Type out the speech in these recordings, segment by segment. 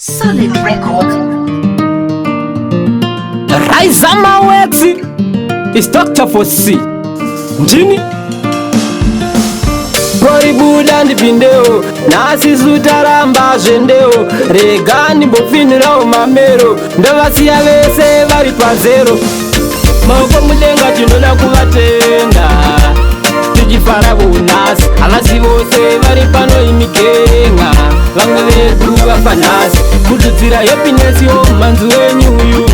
Solid record. Rise on my words. It's Dr. Forese. Jini Koribuda ndipindeo nasi sutaramba zvendeo regani mbopfinirawo mamero ndavasiya vese vari pazero maoko mudenga tinoda kuvatenda tichifara vonasi havasi vose vari pano imigenga vamwe vedu vafanasi kutudzira happiness yomumanzi wenyuyu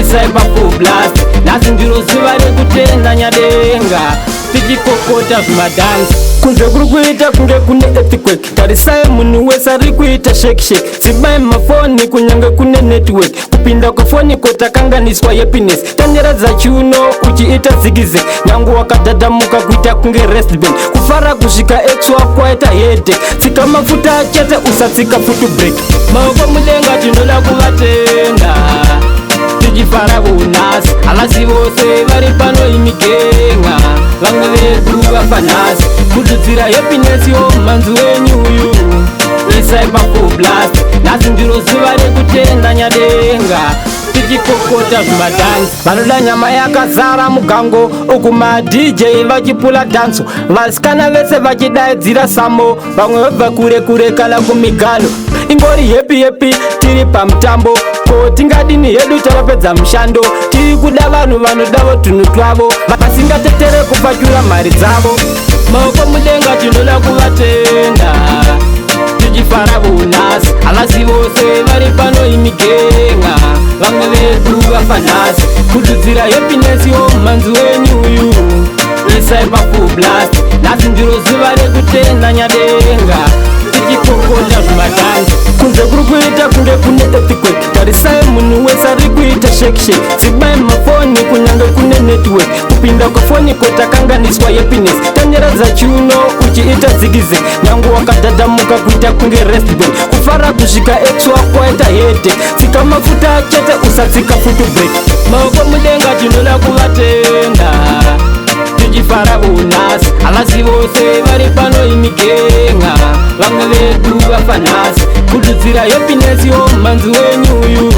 isai pafoblast nhasi ndiro zuva rekutenda nyadenga tichikokota zvimadhansi kunze kuri kuita kunge kune earthquake tarisai munhu wese ari kuita shekisheki zibai mafoni kunyange kune network kupinda kwefoni kotakanganiswa happiness tanyeredza chiuno uchiita zigize nyangu wakadhadhamuka kuita kunge restband kufara kusvika ex wako aita headache tsika mafuta chete usatsika futu break maoko mudenga tinoda kuvatenda tichifara vonasi havasi vose vari pano imigenga vamwe vedu vafanasi kutudzira happiness yomumanzi wenyuyu isai pafoblast nhasi ndiro zuva rekutenda nyadenga tichikokota zvimadhansi vanoda nyama yakazara mugango uku madj vachipula dhanso vasikana vese vachidaidzira samo vamwe vabva kure kure kana kumigano ingori hepi tiri pamutambo ko tingadini hedu tapedza mushando tiri kuda vanhu vanodavo tunhu twavo vasingatetere kupachura mari dzavo maoko mudenga tinoda kuvatenda tichifara vonasi havasi vose vari pano imigenga vamwe vedu vafanasi kutudzira happiness yomumanzi wenyuyu isai pafoblast nhasi ndiro zuva rekutenda nyadenga tichikokota zvimadhansi kunze kuri kuita kunge kune earthquake tarisai munhu wese ari kuita shekisheki zibai mafoni kunyange kune network kupinda kwefoni kotakanganiswa happiness tanyeredza chiuno uchiita zigize nyangu wakadhadhamuka kuita kunge restband kufara kusvika ex wako aita headache tsika mafuta chete usatsika futu break maoko mudenga tinoda kuvatenda tichifara vonasi havasi vose vari pano imigenga vamwe vedu vafanasi kutudzira happiness yomumanzi wenyuyu